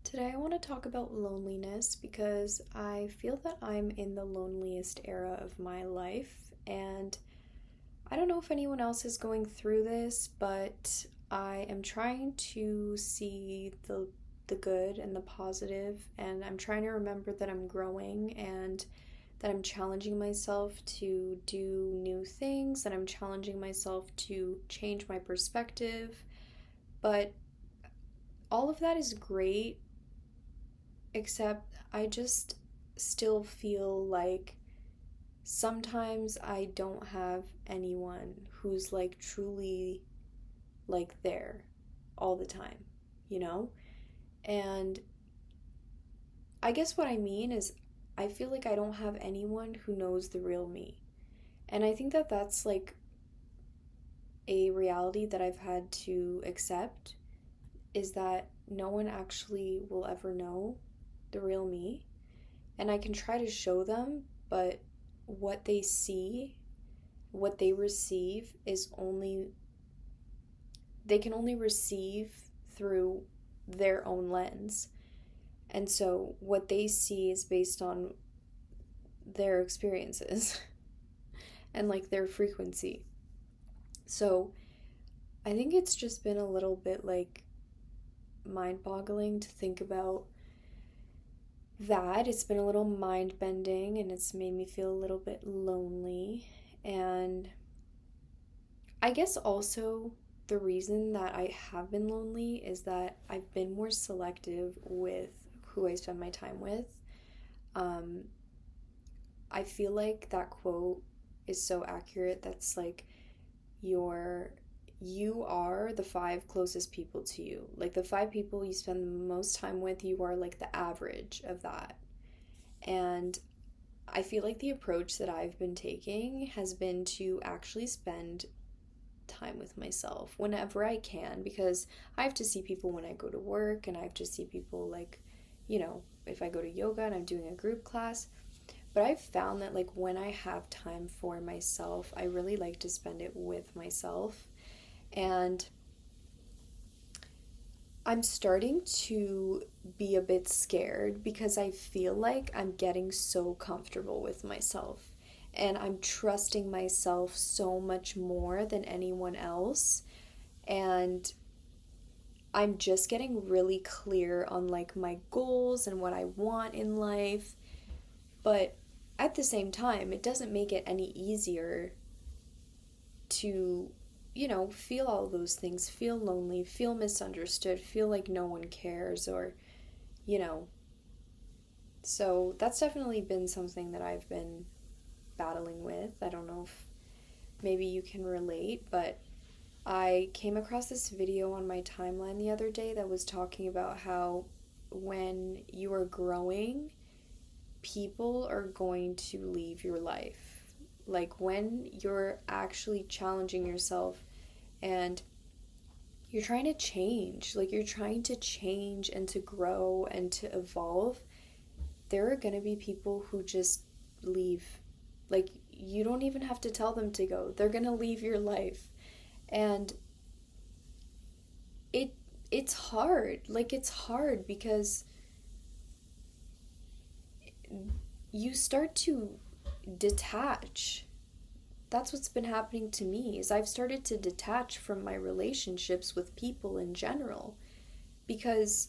Today, I want to talk about loneliness because I feel that I'm in the loneliest era of my life. And I don't know if anyone else is going through this, but I am trying to see the good and the positive, and I'm trying to remember that I'm growing and that I'm challenging myself to do new things, that I'm challenging myself to change my perspective. But all of that is great, except I just still feel like sometimes I don't have anyone who's like truly like there all the time, you know? And I guess what I mean is I feel like I don't have anyone who knows the real me. And I think that that's like a reality that I've had to accept, is that no one actually will ever know the real me. And I can try to show them, but what they see, what they receive is only, they can only receive through their own lens. And so what they see is based on their experiences and like their frequency. So I think it's just been a little bit like mind boggling to think about that. It's been a little mind bending and it's made me feel a little bit lonely. And I guess also the reason that I have been lonely is that I've been more selective with who I spend my time with. Um, I feel like that quote is so accurate. That's like your you are the five closest people to you. Like the five people you spend the most time with, you are like the average of that. And I feel like the approach that I've been taking has been to actually spend time with myself whenever I can, because I have to see people when I go to work, and I have to see people like, if I go to yoga and I'm doing a group class. But I've found that like when I have time for myself, I really like to spend it with myself. And I'm starting to be a bit scared because I feel like I'm getting so comfortable with myself and I'm trusting myself so much more than anyone else. And I'm just getting really clear on like my goals and what I want in life. But at the same time, it doesn't make it any easier to, feel all those things, feel lonely, feel misunderstood, feel like no one cares, or, you know. So that's definitely been something that I've been battling with. I don't know if maybe you can relate, but I came across this video on my timeline the other day that was talking about how when you are growing, people are going to leave your life. Like when you're actually challenging yourself and you're trying to change, like you're trying to change and to grow and to evolve, there are going to be people who just leave. Like you don't even have to tell them to go. They're going to leave your life. And it it's hard. Like it's hard because you start to detach. That's what's been happening to me, is I've started to detach from my relationships with people in general, because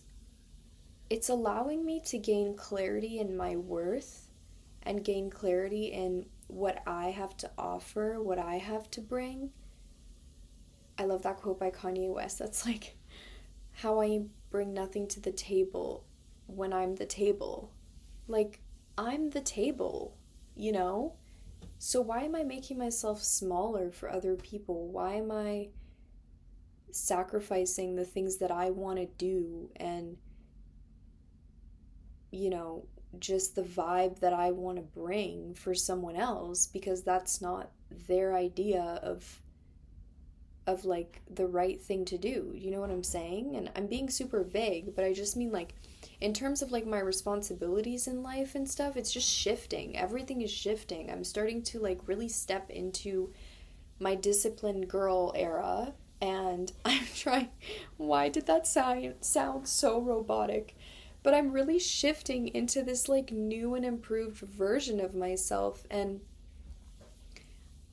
it's allowing me to gain clarity in my worth and gain clarity in what I have to offer, what I have to bring. I love that quote by Kanye West. That's like how I bring nothing to the table when I'm the table. Like, I'm the table, you know? So why am I making myself smaller for other people? Why am I sacrificing the things that I want to do and, you know, just the vibe that I want to bring for someone else, because that's not their idea of like the right thing to do. You know what I'm saying? And I'm being super vague, but I just mean like in terms of like my responsibilities in life and stuff, it's just shifting. Everything is shifting. I'm starting to like really step into my disciplined girl era, and I'm trying, why did that sound so robotic? but I'm really shifting into this like new and improved version of myself, and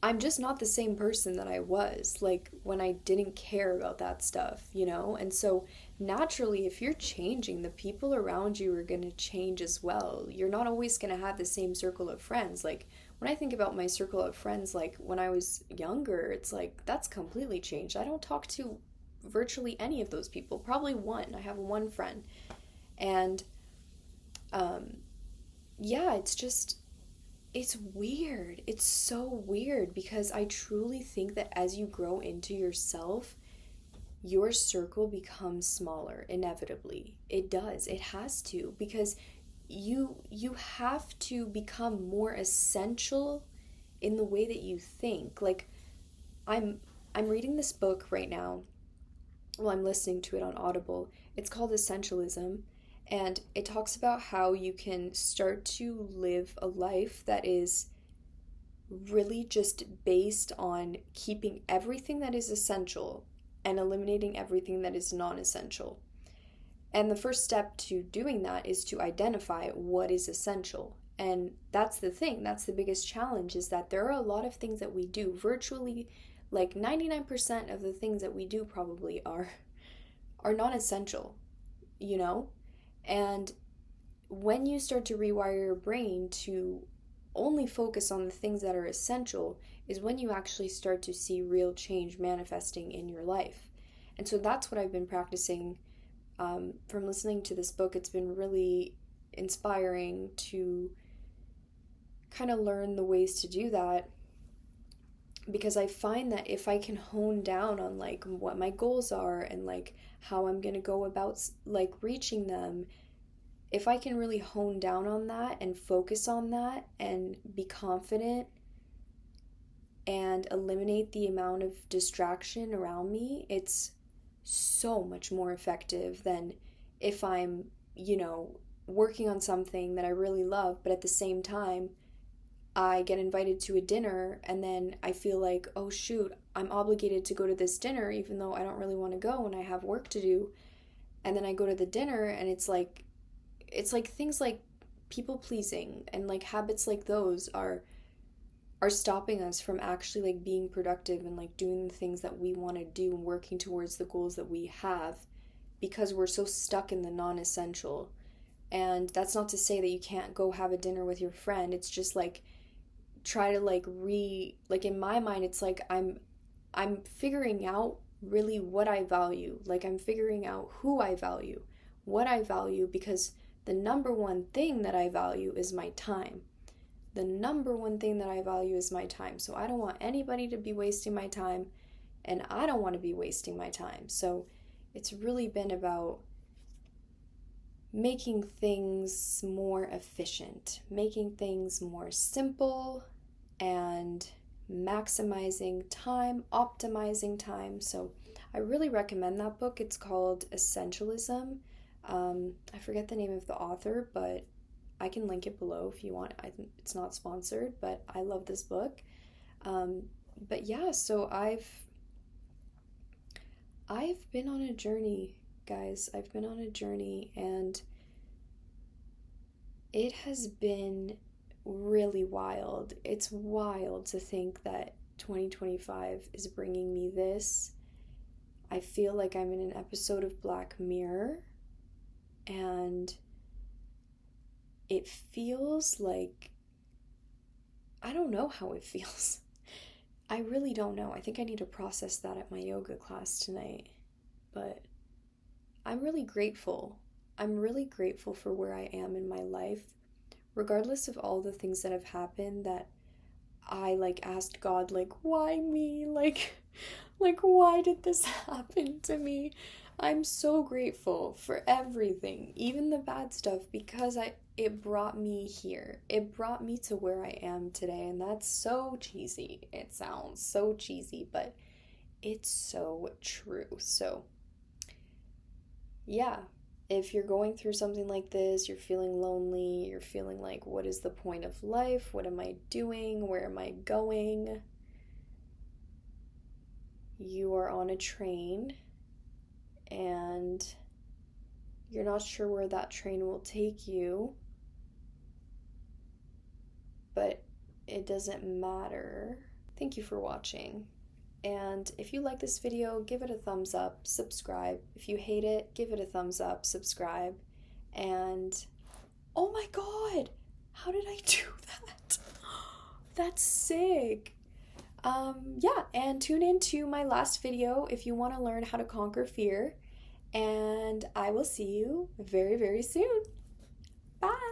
I'm just not the same person that I was, like when I didn't care about that stuff, you know? And so naturally, if you're changing, the people around you are going to change as well. You're not always going to have the same circle of friends. Like when I think about my circle of friends, like when I was younger, it's like that's completely changed. I don't talk to virtually any of those people, probably one. I have one friend. And um, yeah, it's weird. It's so weird because I truly think that as you grow into yourself, your circle becomes smaller inevitably. It does. It has to because you have to become more essential in the way that you think. Like I'm I'm reading this book right now. Well, I'm listening to it on Audible. It's called Essentialism, and it talks about how you can start to live a life that is really just based on keeping everything that is essential and eliminating everything that is non essential. And the first step to doing that is to identify what is essential. And that's the thing, that's the biggest challenge is that there are a lot of things that we do, virtually like 99% of the things that we do probably are non-essential, you know? And when you start to rewire your brain to only focus on the things that are essential is when you actually start to see real change manifesting in your life. And so that's what I've been practicing from listening to this book. It's been really inspiring to kind of learn the ways to do that because I find that if I can hone down on like what my goals are and like how I'm going to go about like reaching them, if I can really hone down on that and focus on that and be confident and eliminate the amount of distraction around me, it's so much more effective than if I'm, you know, working on something that I really love, but at the same time, I get invited to a dinner and then I feel like, oh shoot, I'm obligated to go to this dinner even though I don't really want to go and I have work to do. And then I go to the dinner and it's like things like people pleasing and like habits like those are stopping us from actually like being productive and like doing the things that we want to do and working towards the goals that we have because we're so stuck in the non-essential. And that's not to say that you can't go have a dinner with your friend. It's just like try to like in my mind it's like I'm figuring out really what I value. Like I'm figuring out who I value, what I value because the number one thing that I value is my time. The number one thing that I value is my time. So I don't want anybody to be wasting my time and I don't want to be wasting my time. So it's really been about making things more efficient, making things more simple, and maximizing time, optimizing time. So I really recommend that book. It's called Essentialism. I forget the name of the author, but I can link it below if you want. It's not sponsored, but I love this book. Um, but yeah, so I've been on a journey, guys. I've been on a journey, and it has been really wild. It's wild to think that 2025 is bringing me this. I feel like I'm in an episode of Black Mirror, and it feels like I don't know how it feels. I really don't know. I think I need to process that at my yoga class tonight. But I'm really grateful. I'm really grateful for where I am in my life, regardless of all the things that have happened that I like asked God like why me? Like why did this happen to me? I'm so grateful for everything, even the bad stuff because it brought me here. It brought me to where I am today, and that's so cheesy. It sounds so cheesy, but it's so true. So, yeah, if you're going through something like this, you're feeling lonely, you're feeling like, what is the point of life? What am I doing? Where am I going? You are on a train and You're not sure where that train will take you, but it doesn't matter. Thank you for watching. And if you like this video, give it a thumbs up, subscribe. If you hate it, give it a thumbs up, subscribe. And oh my god, how did I do that? That's sick. Yeah, and tune in to my last video if you want to learn how to conquer fear. And I will see you very, very soon. Bye.